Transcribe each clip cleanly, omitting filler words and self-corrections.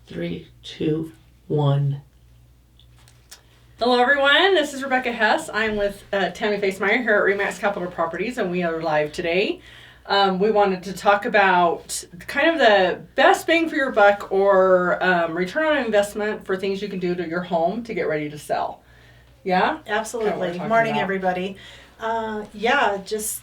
3, 2, 1. Hello everyone, this is Rebecca Hess. I'm with Tammy Facemire here at REMAX Capitol Properties, and we are live today. We wanted to talk about kind of the best bang for your buck or return on investment for things you can do to your home to get ready to sell. Yeah? Absolutely. Morning, everybody. Just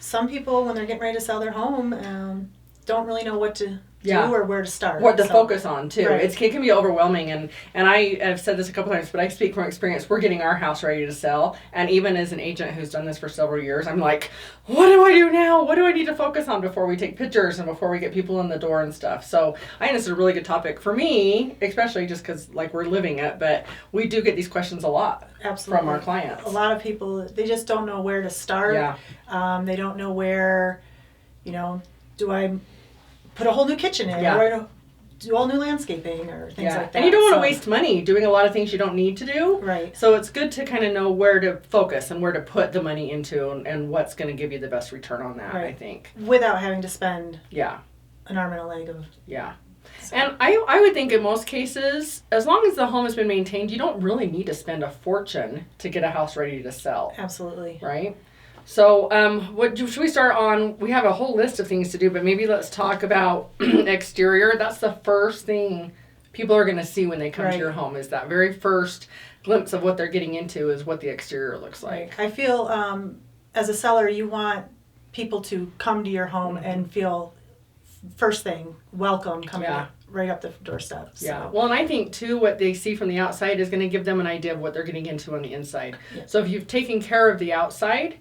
some people, when they're getting ready to sell their home, don't really know what to do or where to start. What to focus on, too. Right. It can be overwhelming, and I have said this a couple times, but I speak from experience. We're getting our house ready to sell, and even as an agent who's done this for several years, I'm like, what do I do now? What do I need to focus on before we take pictures and before we get people in the door and stuff? So I think this is a really good topic for me, especially just because we're living it, but we do get these questions a lot. Absolutely. From our clients. A lot of people, they just don't know where to start. Yeah. They don't know where, do I put a whole new kitchen in, Yeah. or do all new landscaping or things like that. And you don't want to waste money doing a lot of things you don't need to do. Right. So it's good to kind of know where to focus and where to put the money into and what's going to give you the best return on that, Right. I think. Without having to spend an arm and a leg of... Yeah. So. And I would think in most cases, as long as the home has been maintained, you don't really need to spend a fortune to get a house ready to sell. Absolutely. Right? So should we start on, we have a whole list of things to do, but maybe let's talk about exterior. That's the first thing people are going to see when they come to your home, is that very first glimpse of what they're getting into is what the exterior looks like. I feel as a seller, you want people to come to your home and feel, first thing, welcome coming right up the doorstep. So. Yeah. Well, and I think, too, what they see from the outside is going to give them an idea of what they're getting into on the inside. Yeah. So if you've taken care of the outside,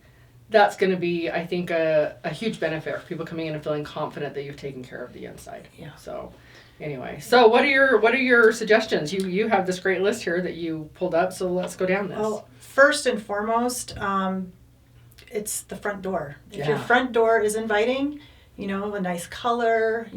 that's going to be, I think, a huge benefit for people coming in and feeling confident that you've taken care of the inside. Yeah. So, anyway, what are your suggestions? You have this great list here that you pulled up, so let's go down this. Well, first and foremost, it's the front door. If your front door is inviting, a nice color,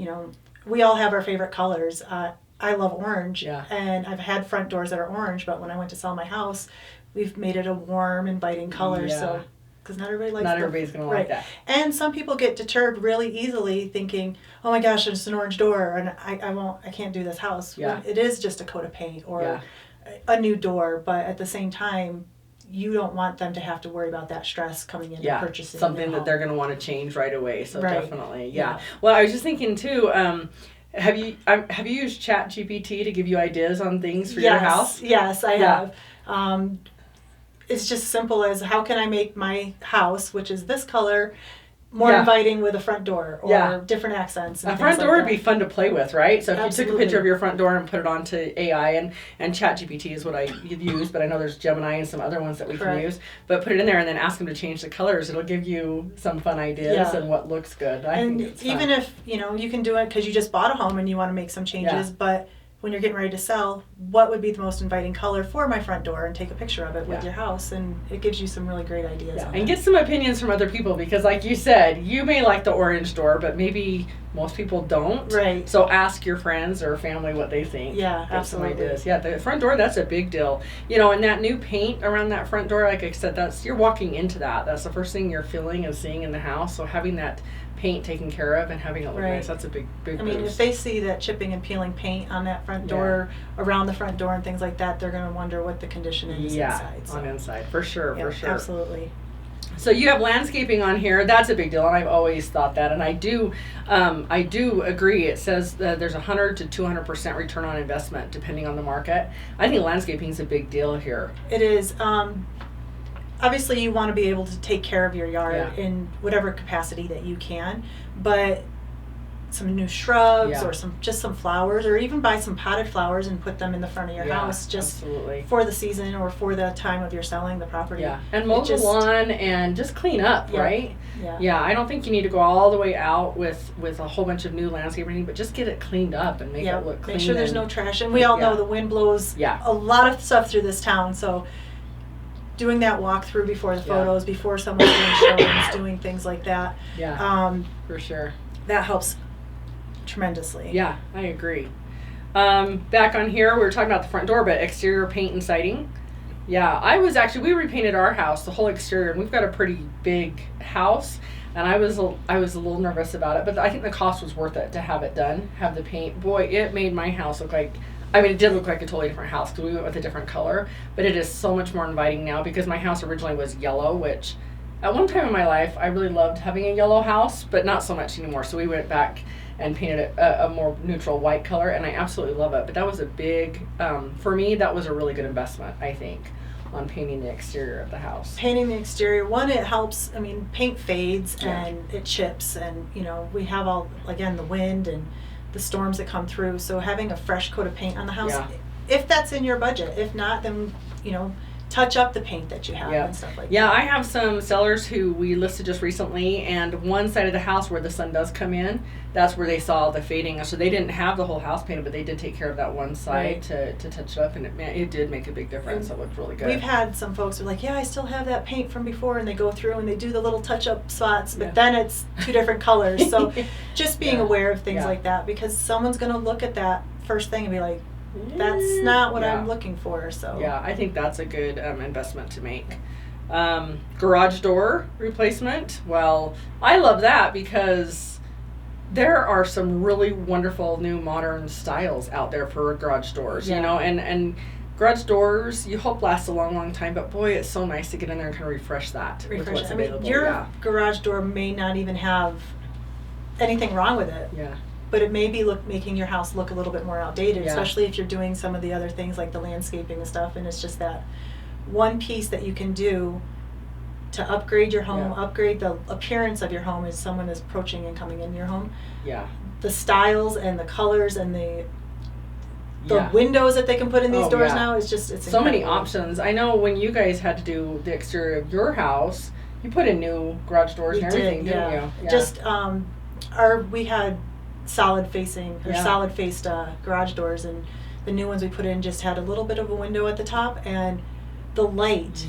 we all have our favorite colors. I love orange, and I've had front doors that are orange, but when I went to sell my house, we've made it a warm, inviting color. So. Because not everybody likes everybody's going to like that. And some people get deterred really easily thinking, oh my gosh, it's an orange door and I can't do this house. Yeah. When it is just a coat of paint or a new door, but at the same time, you don't want them to have to worry about that stress coming into purchasing something that they're going to want to change right away. So definitely, yeah. Well, I was just thinking too, have you used ChatGPT to give you ideas on things for your house? Yes, I have. It's just simple as, how can I make my house, which is this color, more inviting with a front door or different accents. And a front door would be fun to play with, right? So if Absolutely. you took a picture of your front door and put it onto AI, and ChatGPT is what I use, but I know there's Gemini and some other ones that we can use, but put it in there and then ask them to change the colors. It'll give you some fun ideas and what looks good. I think it's even fun. If, you can do it because you just bought a home and you want to make some changes, but when you're getting ready to sell, what would be the most inviting color for my front door, and take a picture of it with your house, and it gives you some really great ideas. Yeah. And get some opinions from other people, because like you said, you may like the orange door, but maybe most people don't. Right. So ask your friends or family what they think. Yeah, get absolutely. Some ideas. Yeah, the front door, that's a big deal. And that new paint around that front door, like I said, you're walking into that. That's the first thing you're feeling and seeing in the house. So having that paint taken care of and having it look nice, that's a big boost. If they see that chipping and peeling paint on that front door, around the front door and things like that, they're going to wonder what the condition is inside. So. On inside, for sure. Absolutely. So you have landscaping on here. That's a big deal, and I've always thought that, and I do agree. It says that there's 100 to 200% return on investment depending on the market. I think landscaping is a big deal here. It is. Obviously, you want to be able to take care of your yard in whatever capacity that you can, but some new shrubs or some flowers, or even buy some potted flowers and put them in the front of your house just for the season or for the time of your selling the property. Yeah, and mow the lawn and just clean up, right? Yeah, I don't think you need to go all the way out with a whole bunch of new landscaping, but just get it cleaned up and make it look clean. Make sure there's no trash, and we all know the wind blows a lot of stuff through this town, so doing that walkthrough before the photos, before someone's doing showings, doing things like that. Yeah, for sure. That helps tremendously. Yeah, I agree. Back on here, we were talking about the front door, but exterior paint and siding. Yeah, we repainted our house, the whole exterior, and we've got a pretty big house. And I was a little nervous about it, but I think the cost was worth it to have it done, have the paint. Boy, it made my house look like, I mean, it did look like a totally different house because we went with a different color, but it is so much more inviting now because my house originally was yellow, which at one time in my life, I really loved having a yellow house, but not so much anymore. So we went back and painted it a more neutral white color, and I absolutely love it. But that was a big, for me, that was a really good investment, I think, on painting the exterior of the house. Painting the exterior, one, it helps, I mean, paint fades and it chips, and, you know, we have all, again, the wind and the storms that come through, so having a fresh coat of paint on the house, if that's in your budget. If not, then, you know, touch up the paint that you have and stuff like that. Yeah, I have some sellers who we listed just recently, and one side of the house where the sun does come in, that's where they saw the fading. So they didn't have the whole house painted, but they did take care of that one side to touch it up, and it did make a big difference. It looked really good. We've had some folks who are like, yeah, I still have that paint from before, and they go through and they do the little touch-up spots, but then it's 2 different colors. So just being aware of things like that, because someone's going to look at that first thing and be like, that's not what I'm looking for. So yeah, I think that's a good investment to make. Garage door replacement. Well, I love that because there are some really wonderful new modern styles out there for garage doors. You know, and garage doors you hope last a long time, but boy, it's so nice to get in there and kind of refresh that with what's available. I mean, your garage door may not even have anything wrong with it. Yeah. But it may be making your house look a little bit more outdated, especially if you're doing some of the other things like the landscaping and stuff, and it's just that one piece that you can do to upgrade your home, upgrade the appearance of your home as someone is approaching and coming in your home. Yeah. The styles and the colors and the windows that they can put in these doors now is just, it's so incredible. many options. I know when you guys had to do the exterior of your house, you put in new garage doors and everything, didn't you? Yeah. Just we had solid faced garage doors, and the new ones we put in just had a little bit of a window at the top, and the light,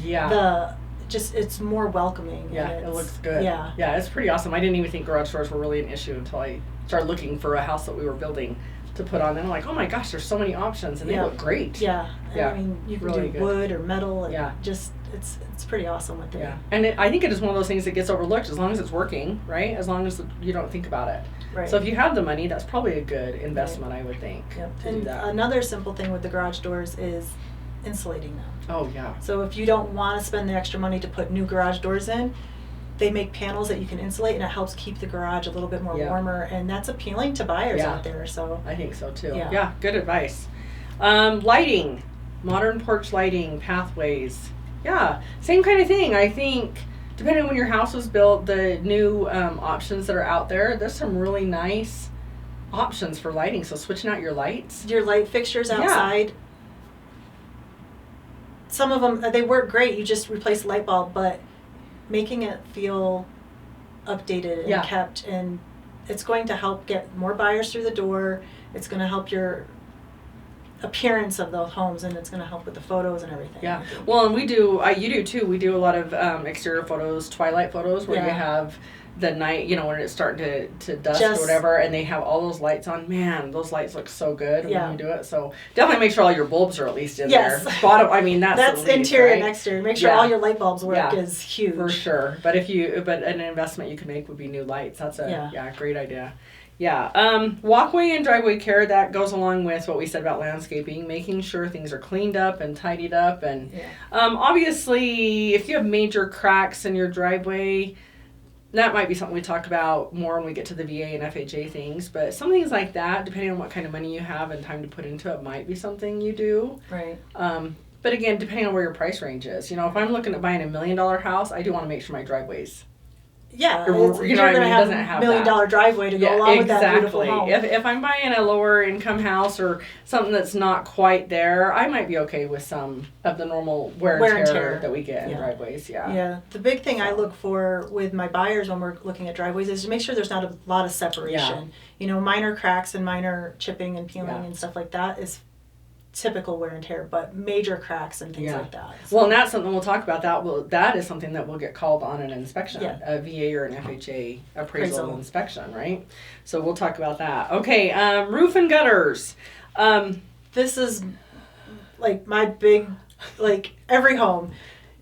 it's more welcoming. Yeah, it looks good. Yeah, it's pretty awesome. I didn't even think garage doors were really an issue until I started looking for a house that we were building to put on, and I'm like, oh my gosh, there's so many options, and they look great. Yeah, I mean, you can really do wood or metal, and just it's pretty awesome what they do. And I think it is one of those things that gets overlooked as long as it's working, right? As long as you don't think about it. Right. So if you have the money, that's probably a good investment, I would think. Yep. To And do that. another simple thing with the garage doors is insulating them. Oh yeah. So if you don't want to spend the extra money to put new garage doors in, they make panels that you can insulate, and it helps keep the garage a little bit more warmer, and that's appealing to buyers out there. So I think so too. Yeah, good advice. Lighting, modern porch lighting, pathways. Yeah, same kind of thing. I think depending on when your house was built, the new options that are out there, there's some really nice options for lighting. So switching out your lights. Your light fixtures outside. Some of them, they work great. You just replace the light bulb, but making it feel updated and kept, and it's going to help get more buyers through the door. It's going to help your appearance of those homes, and it's going to help with the photos and everything. Yeah. Well, and we do, you do too, we do a lot of exterior photos, twilight photos, where you have the night, you know, when it's starting to dusk or whatever, and they have all those lights on. Man, those lights look so good when you do it. So definitely make sure all your bulbs are at least in there. Bottom, I mean, that's the least, interior right? and exterior. Make sure all your light bulbs work is huge. For sure. But but an investment you can make would be new lights. That's a great idea. Yeah. Walkway and driveway care, that goes along with what we said about landscaping, making sure things are cleaned up and tidied up. And obviously, if you have major cracks in your driveway, that might be something we talk about more when we get to the VA and FHA things. But some things like that, depending on what kind of money you have and time to put into it, might be something you do. Right. But again, depending on where your price range is. You know, if I'm looking at buying $1 million house, I do want to make sure my driveway's you're going to have a $1 million driveway to go along with that beautiful home. If I'm buying a lower income house or something that's not quite there, I might be okay with some of the normal wear and tear that we get in driveways. Yeah. The big thing I look for with my buyers when we're looking at driveways is to make sure there's not a lot of separation. You know, minor cracks and minor chipping and peeling and stuff like that is typical wear and tear, but major cracks and things like that. So. Well, and that's something we'll talk about. That is something that will get called on an inspection, a VA or an FHA appraisal inspection, right? So we'll talk about that. Okay, roof and gutters. This is like my big, like every home.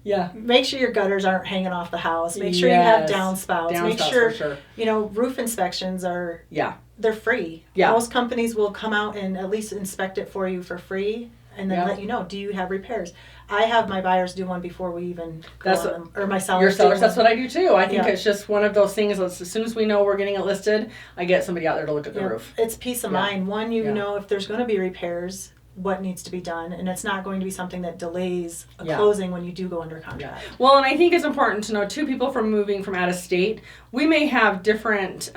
Yeah. Make sure your gutters aren't hanging off the house. Make sure you have Yes. downspouts. Make Downspouts, sure, for sure. you know, roof inspections are, Yeah. they're free. Yeah. Most companies will come out and at least inspect it for you for free and then Yeah. let you know, do you have repairs? I have my buyers do one before we even go That's on them. Or my sellers Your do sellers, that's one. what I do too. I think Yeah. it's just one of those things. As soon as we know we're getting it listed, I get somebody out there to look at the Yeah. roof. It's peace of Yeah. mind. One, you Yeah. know if there's going to be repairs, what needs to be done, and it's not going to be something that delays a Yeah. closing when you do go under contract. Well, and I think it's important to know too, people from moving from out of state, we may have different,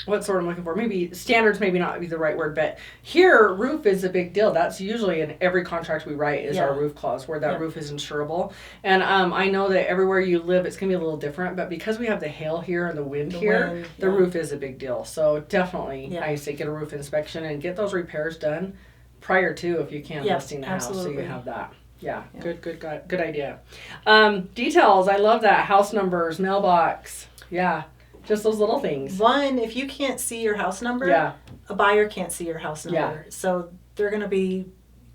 what's the word I'm looking for? Maybe standards, maybe not be the right word, but here, roof is a big deal. That's usually in every contract we write is Yeah. our roof clause, where that Yeah. roof is insurable. And I know that everywhere you live, it's going to be a little different, but because we have the hail here and the wind here, the yeah. roof is a big deal. So definitely, Yeah. I say get a roof inspection and get those repairs done prior to, if you can, Yeah, listing the house, so absolutely. you have that. Yeah, Yeah. good idea. Details, I love that. House numbers, mailbox. Yeah, just those little things. One, if you can't see your house number, Yeah, a buyer can't see your house Yeah. number. So they're going to be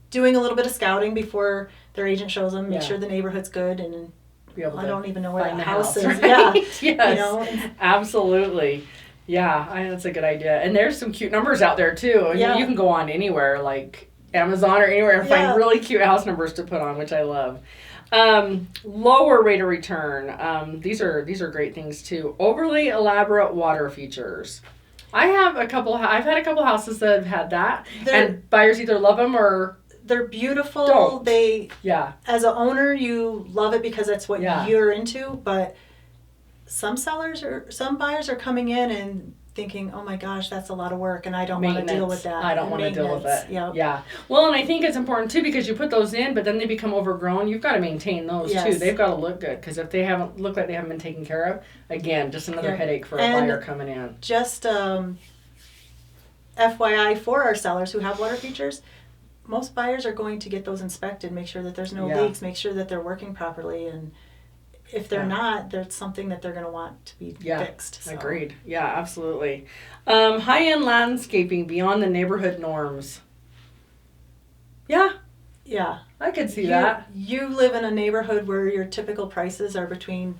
doing a little bit of scouting before their agent shows them, make Yeah. sure the neighborhood's good, and be able I to don't even know where find the the house is. right? Yeah, Yes, you know, absolutely. Yeah, that's a good idea. And there's some cute numbers out there too. I mean, Yeah. you can go on anywhere like Amazon or anywhere and Yeah. find really cute house numbers to put on, which I love. Lower rate of return. These are great things too. Overly elaborate water features. I've had a couple houses that have had that, and buyers either love them or they're beautiful. Don't. They, yeah, as an owner, you love it because that's what Yeah. you're into. But some buyers are coming in and thinking, "Oh my gosh, that's a lot of work, and I don't want to deal with that." I don't And want to deal with maintenance, it. Yep. Yeah. Well, and I think it's important too because you put those in, but then they become overgrown. You've got to maintain those too. Yes. They've got to look good because if they haven't look like they haven't been taken care of, again, just another Yeah. headache for a And buyer coming in. Just FYI for our sellers who have water features, most buyers are going to get those inspected, make sure that there's no Yeah. leaks, make sure that they're working properly, and if they're Yeah. not, there's something that they're going to want to be Yeah. fixed. So. Agreed. Yeah, absolutely. High-end landscaping beyond the neighborhood norms. Yeah, Yeah. I could see that. You live in a neighborhood where your typical prices are between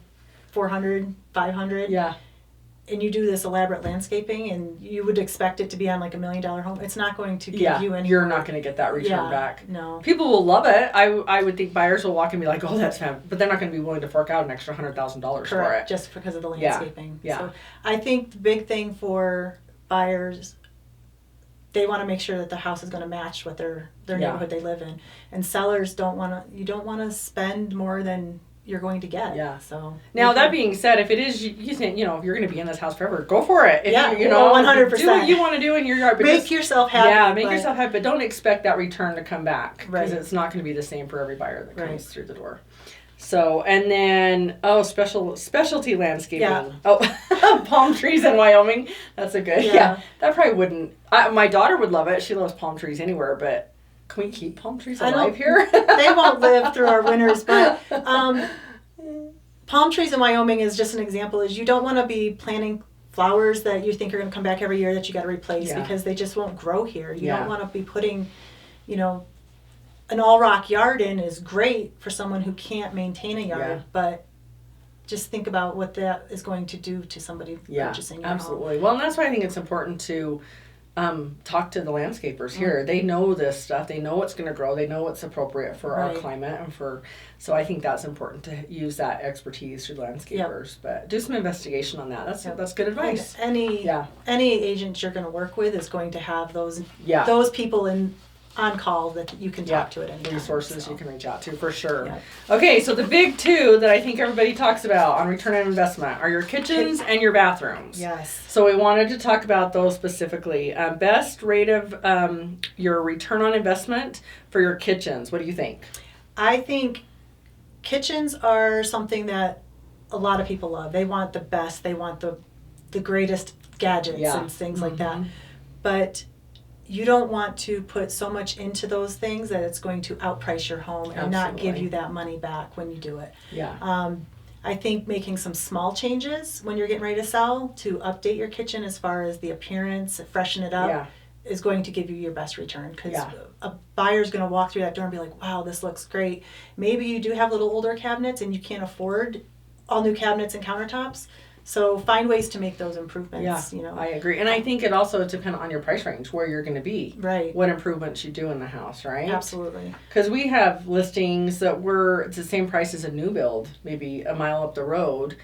400, 500, Yeah. and you do this elaborate landscaping, and you would expect it to be on like $1 million home. It's not going to give you any. You're not going to get that return back. No. People will love it. I would think buyers will walk and be like, oh, that's fab. But they're not going to be willing to fork out an extra $100,000 for Correct, it. just because of the Yeah, landscaping. yeah. So I think the big thing for buyers, they want to make sure that the house is going to match what their Yeah. neighborhood they live in. And sellers don't want to. You don't want to spend more than you're going to get. Yeah. So Now, that being said, if it is, you think, if you're going to be in this house forever, go for it. If Yeah, you know, 100%. do what you want to do in your yard. But make just- yourself happy. Yeah, make but- yourself happy, but don't expect that return to come back because Right. it's not going to be the same for every buyer that comes Right. through the door. So, and then specialty landscaping. Yeah. Oh, palm trees in Wyoming. That's a good. Yeah. Yeah, that probably wouldn't. My daughter would love it. She loves palm trees anywhere, but can we keep palm trees I don't- alive here? They won't live through our winters, but palm trees in Wyoming is just an example. Is you don't want to be planting flowers that you think are going to come back every year that you got to replace Yeah. because they just won't grow here. You Yeah. don't want to be putting, an all rock yard in is great for someone who can't maintain a yard, Yeah. but just think about what that is going to do to somebody purchasing your home. absolutely. Well, and that's why I think it's important to talk to the landscapers here. They know this stuff. They know what's going to grow. They know what's appropriate for our Right. climate and so I think that's important to use that expertise through landscapers. But do some investigation on that. That's good advice. And Yeah. any agent you're going to work with is going to have those Yeah. those people on call that you can talk to at any time. Resources so. you can reach out to for sure. Yeah. Okay, so the big two that I think everybody talks about on return on investment are your kitchens and your bathrooms. Yes. So we wanted to talk about those specifically. Best rate of your return on investment for your kitchens. What do you think? I think kitchens are something that a lot of people love. They want the best. They want the greatest gadgets Yeah. and things like that. Mhm. But you don't want to put so much into those things that it's going to outprice your home and not give Absolutely. you that money back when you do it. Yeah. I think making some small changes when you're getting ready to sell to update your kitchen as far as the appearance, freshen it up, Yeah. is going to give you your best return, because Yeah. a buyer's going to walk through that door and be like, wow, this looks great. Maybe you do have little older cabinets and you can't afford all new cabinets and countertops. So find ways to make those improvements. Yeah, I agree. And I think it also depends on your price range, where you're going to be. Right. What improvements you do in the house, right? Absolutely. Because we have listings that it's the same price as a new build, maybe a mile up the road.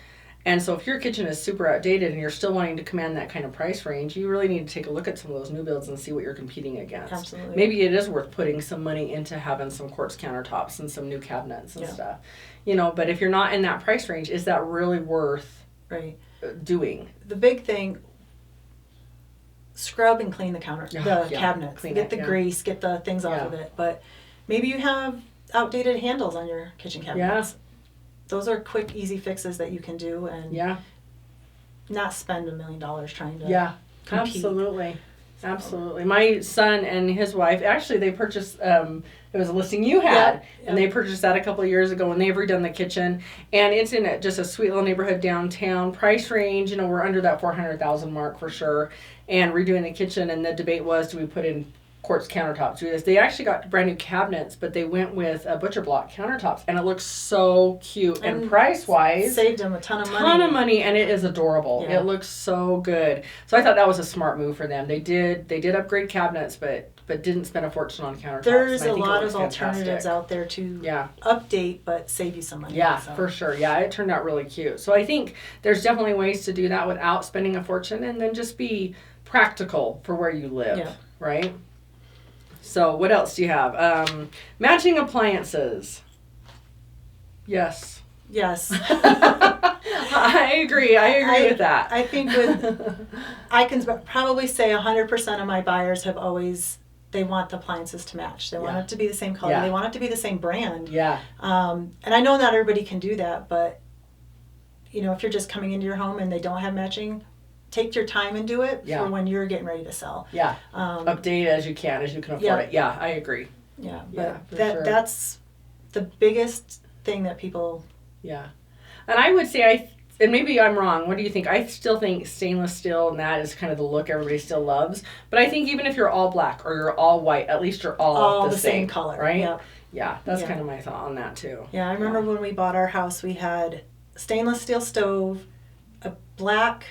And so if your kitchen is super outdated and you're still wanting to command that kind of price range, you really need to take a look at some of those new builds and see what you're competing against. Absolutely. Maybe it is worth putting some money into having some quartz countertops and some new cabinets and stuff. But if you're not in that price range, is that really worth doing? The big thing, scrub and clean the cabinets. Get the grease, get the things off of it. But maybe you have outdated handles on your kitchen cabinets. Yeah. Those are quick, easy fixes that you can do, and not spend $1 million trying to compete. Absolutely. My son and his wife, actually, they purchased, it was a listing you had, and they purchased that a couple of years ago, and they've redone the kitchen, and it's in just a sweet little neighborhood downtown. Price range, we're under that $400,000 mark for sure, and redoing the kitchen, and the debate was, do we put in quartz countertops? Do this? They actually got brand new cabinets, but they went with butcher block countertops, and it looks so cute, and price-wise, saved them a ton of money, and it is adorable. It looks so good. So I thought that was a smart move for them. They did upgrade cabinets, but didn't spend a fortune on countertops. There's a lot of alternatives out there to update, but save you some money. Yeah, for sure. Yeah, it turned out really cute. So I think there's definitely ways to do that without spending a fortune, and then just be practical for where you live, right? So what else do you have? Matching appliances. Yes. I agree with that. I think I can probably say 100% of my buyers have always, they want the appliances to match. They want it to be the same color. They want it to be the same brand. Yeah. And I know not everybody can do that, but if you're just coming into your home and they don't have matching, take your time and do it for when you're getting ready to sell. Yeah. Update as you can afford it. Yeah, I agree. Yeah. But that's the biggest thing that people. Yeah. And I would say, and maybe I'm wrong, what do you think? I still think stainless steel and that is kind of the look everybody still loves. But I think even if you're all black or you're all white, at least you're all the same color. Right? Yep. Yeah. That's kind of my thought on that too. Yeah. I remember when we bought our house, we had stainless steel stove, a black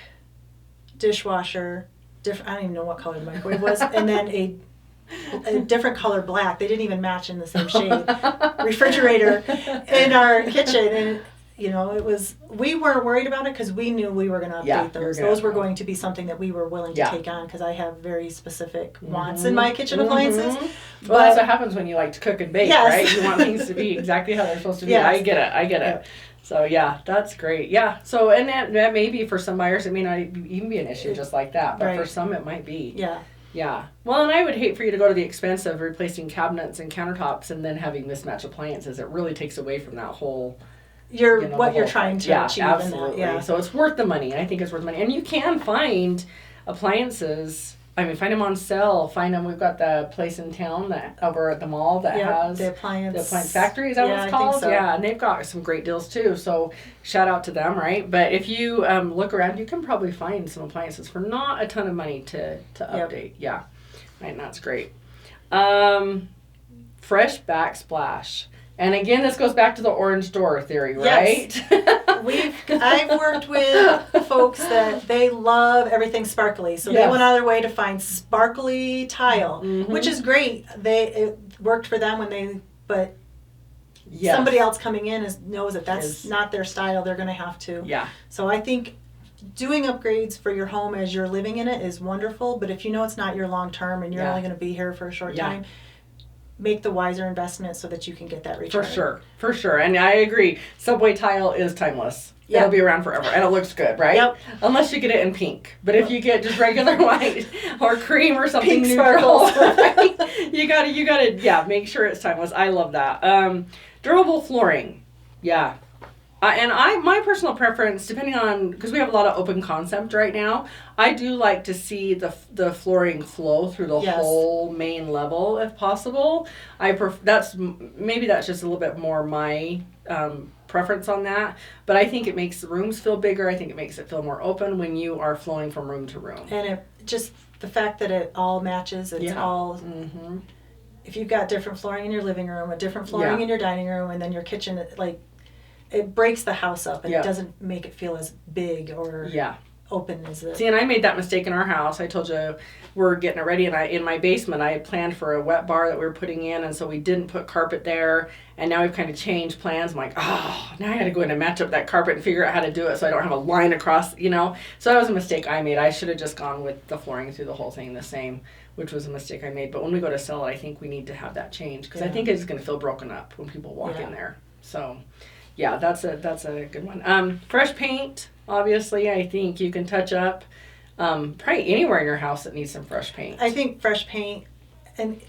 dishwasher, I don't even know what color the microwave was, and then a different color black. They didn't even match in the same shade. Refrigerator in our kitchen, and it was, we weren't worried about it because we knew we were going to update those. Those were going to be something that we were willing to take on, because I have very specific wants in my kitchen appliances. Well, that's what happens when you like to cook and bake, right? You want things to be exactly how they're supposed to be. I get it. So yeah, that's great. Yeah. So, and that may be for some buyers, it may not even be an issue just like that, but for some it might be. Yeah. Yeah. Well, and I would hate for you to go to the expense of replacing cabinets and countertops and then having mismatched appliances. It really takes away from that whole. What you're trying to achieve. Absolutely. In that. So it's worth the money. I think it's worth the money, and you can find appliances. Find them on sale. Find them. We've got the place in town that over at the mall that has the appliance factory. Is that what it's called? I think so. Yeah, and they've got some great deals too. So shout out to them, right? But if you look around, you can probably find some appliances for not a ton of money to update. Yeah, right, and that's great. Fresh backsplash. And again, this goes back to the orange door theory, right? Yes. I've worked with folks that they love everything sparkly. So they went out of their way to find sparkly tile, which is great. It worked for them but somebody else coming in knows that that's not their style. They're going to have to. Yeah. So I think doing upgrades for your home as you're living in it is wonderful. But if you know it's not your long term and you're only going to be here for a short time, make the wiser investment so that you can get that return. For sure. And I agree. Subway tile is timeless. Yep. It'll be around forever. And it looks good, right? Yep. Unless you get it in pink. But if you get just regular white or cream or something pink neutral, right? you gotta make sure it's timeless. I love that. Durable flooring. Yeah. And my personal preference, depending on, because we have a lot of open concept right now, I do like to see the flooring flow through the whole main level if possible. That's just a little bit more my preference on that, but I think it makes the rooms feel bigger. I think it makes it feel more open when you are flowing from room to room. And it just the fact that it all matches, it's all, if you've got different flooring in your living room, a different flooring in your dining room, and then your kitchen, like, it breaks the house up, and it doesn't make it feel as big or open as it. See, and I made that mistake in our house. I told you we're getting it ready, and in my basement, I had planned for a wet bar that we were putting in, and so we didn't put carpet there, and now we've kind of changed plans. I'm like, oh, now I got to go in and match up that carpet and figure out how to do it so I don't have a line across, you know. So that was a mistake I made. I should have just gone with the flooring through the whole thing the same, which was a mistake I made. But when we go to sell it, I think we need to have that change, because I think it's going to feel broken up when people walk in there. So, yeah, that's a good one. Fresh paint, obviously, I think you can touch up. Probably anywhere in your house that needs some fresh paint. I think fresh paint, and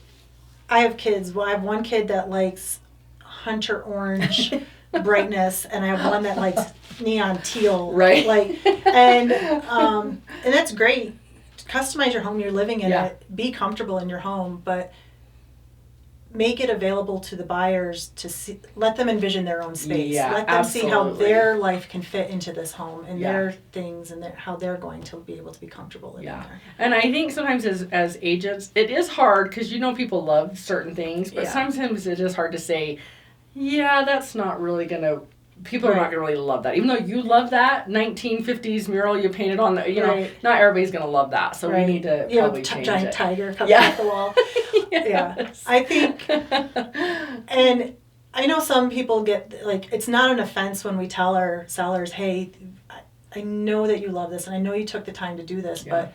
I have kids. Well, I have one kid that likes hunter orange brightness, and I have one that likes neon teal. Right. Like, and that's great. Customize your home. You're living in it. Be comfortable in your home, but make it available to the buyers to see. Let them envision their own space. Let them see how their life can fit into this home and their things and how they're going to be able to be comfortable living there. And I think sometimes as agents, it is hard because people love certain things, but sometimes it is hard to say, that's not really going to. People are not going to really love that. Even though you love that 1950s mural you painted on the, not everybody's going to love that. So we need to probably change giant it. Tiger coming off the wall. I think, and I know some people get, like, it's not an offense when we tell our sellers, hey, I know that you love this and I know you took the time to do this, but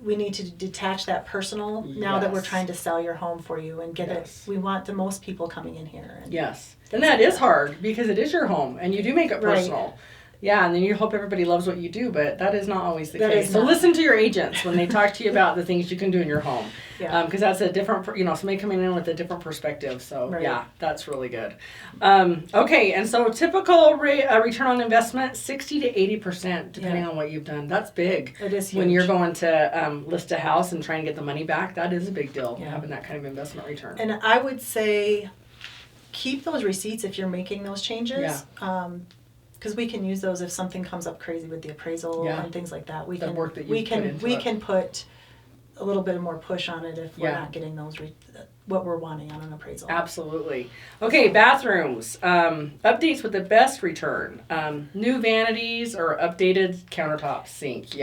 we need to detach that personal now that we're trying to sell your home for you and get it. We want the most people coming in here. And and that is hard because it is your home and you do make it personal. Yeah, and then you hope everybody loves what you do, but that is not always the case. So listen to your agents when they talk to you about the things you can do in your home. Because that's a different, somebody coming in with a different perspective. So, that's really good. Okay, and so typical return on investment, 60 to 80%, depending on what you've done. That's big. It is huge. When you're going to list a house and trying to get the money back, that is a big deal, having that kind of investment return. And I would say keep those receipts if you're making those changes. Because we can use those if something comes up crazy with the appraisal and things like that. We can put a little bit more push on it if we're not getting those what we're wanting on an appraisal. Absolutely. Okay, bathrooms. Updates with the best return. New vanities or updated countertop sink.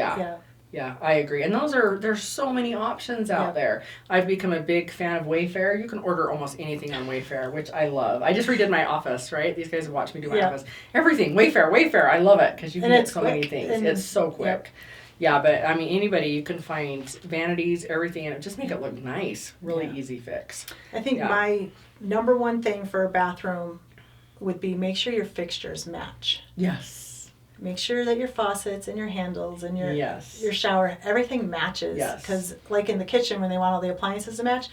Yeah, I agree. And there's so many options out there. I've become a big fan of Wayfair. You can order almost anything on Wayfair, which I love. I just redid my office, right? These guys have watched me do my office. Everything, Wayfair. I love it because you can get so many things. It's so quick. Yeah, but I mean, anybody, you can find vanities, everything, and just make it look nice. Really easy fix. I think my number one thing for a bathroom would be make sure your fixtures match. Yes. Make sure that your faucets and your handles and your shower, everything matches. Because like in the kitchen, when they want all the appliances to match,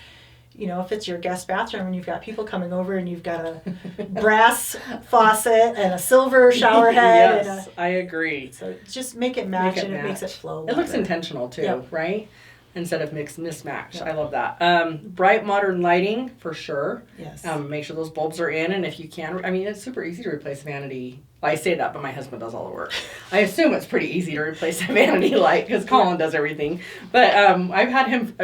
if it's your guest bathroom and you've got people coming over and you've got a brass faucet and a silver shower head. Yes, I agree. So just make it match and it makes it flow. It looks intentional too, right? Instead of mismatch. I love that. Bright modern lighting for sure. Yes. Make sure those bulbs are in, and if you can, it's super easy to replace vanity. I say that, but my husband does all the work. I assume it's pretty easy to replace a vanity light because Colin does everything. But I've had him,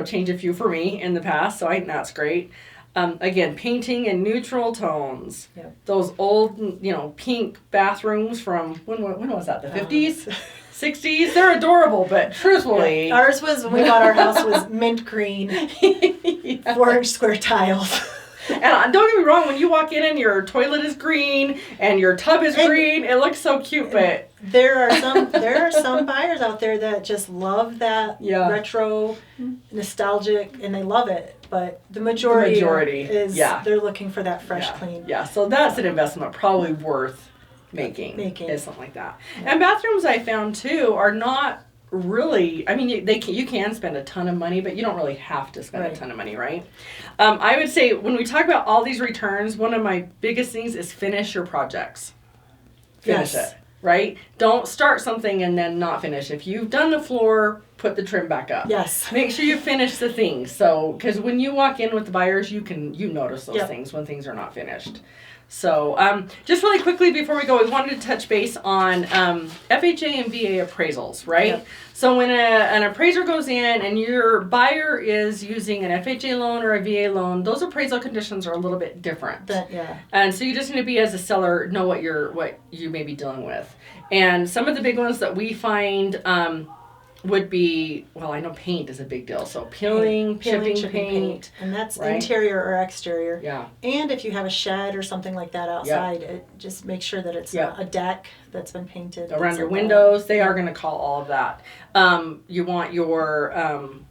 change a few for me in the past, so I think that's great. Again, painting in neutral tones. Yep. Those old, pink bathrooms from when was that? The 50s. 60s, they're adorable, but truthfully... Ours was, when we bought our house, was mint green, 4-inch square tiles. And don't get me wrong, when you walk in and your toilet is green and your tub is green, it looks so cute, but... There are some buyers out there that just love that retro, nostalgic, and they love it. But the majority is, they're looking for that fresh, clean. Yeah, so that's an investment probably worth making is something like that. And bathrooms I found too are not really, you can spend a ton of money, but you don't really have to spend a ton of money, right? I would say when we talk about all these returns, one of my biggest things is finish your projects. Finish it, right? Don't start something and then not finish. If you've done the floor, put the trim back up. Yes. Make sure you finish the things. So, because when you walk in with the buyers, you notice those things when things are not finished. So, just really quickly before we go, we wanted to touch base on FHA and VA appraisals, right? Yep. So when an appraiser goes in and your buyer is using an FHA loan or a VA loan, those appraisal conditions are a little bit different. And so you just need to be, as a seller, know what you may be dealing with. And some of the big ones that we find would be, well, I know paint is a big deal. So peeling, chipping paint. And that's interior or exterior. Yeah. And if you have a shed or something like that outside, it just make sure that it's a deck that's been painted. Around your windows, they are going to call all of that. You want your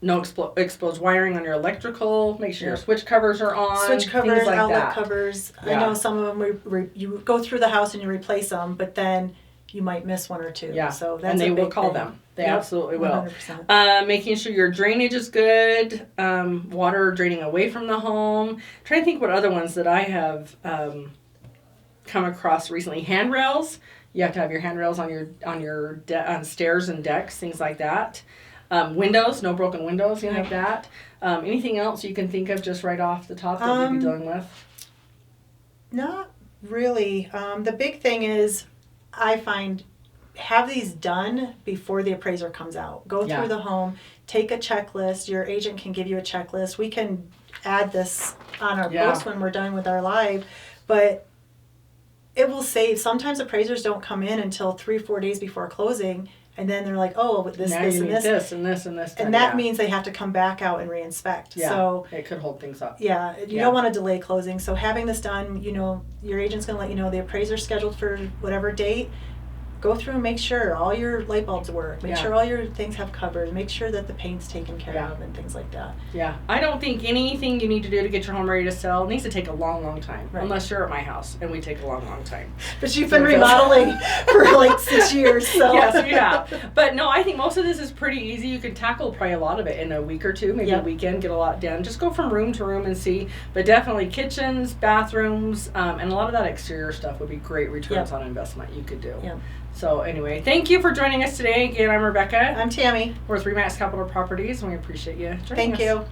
no exposed wiring on your electrical. Make sure your switch covers are on. Switch covers, things like outlet covers. Yeah. I know some of them, you go through the house and you replace them, but then you might miss one or two. Yeah. So that's and they a big will call thing. them. They absolutely will. 100%. Making sure your drainage is good. Water draining away from the home. Trying to think what other ones that I have come across recently. Handrails. You have to have your handrails on stairs and decks, things like that. Windows, no broken windows, things like that. Anything else you can think of just right off the top that you'd be dealing with? Not really. The big thing is, I find, have these done before the appraiser comes out. Go through the home, take a checklist. Your agent can give you a checklist. We can add this on our post when we're done with our live, but it will save. Sometimes appraisers don't come in until 3-4 days before closing, and then they're like, oh, this, now this, you and need this. And this, and this. And that means they have to come back out and re-inspect. Yeah, so it could hold things up. Yeah, you don't want to delay closing. So having this done, your agent's going to let you know the appraiser's scheduled for whatever date. Go through and make sure all your light bulbs work. Make sure all your things have covers. Make sure that the paint's taken care of and things like that. Yeah. I don't think anything you need to do to get your home ready to sell needs to take a long, long time. Right. Unless you're at my house, and we take a long, long time. But you've been remodeling for like 6 years, so. Yes, we have. But no, I think most of this is pretty easy. You can tackle probably a lot of it in a week or two, maybe a weekend, get a lot done. Just go from room to room and see. But definitely kitchens, bathrooms, and a lot of that exterior stuff would be great returns on investment you could do. Yeah. So anyway, thank you for joining us today. Again, I'm Rebecca. I'm Tammy. We're with REMAX Capitol Properties, and we appreciate you joining us. Thank you.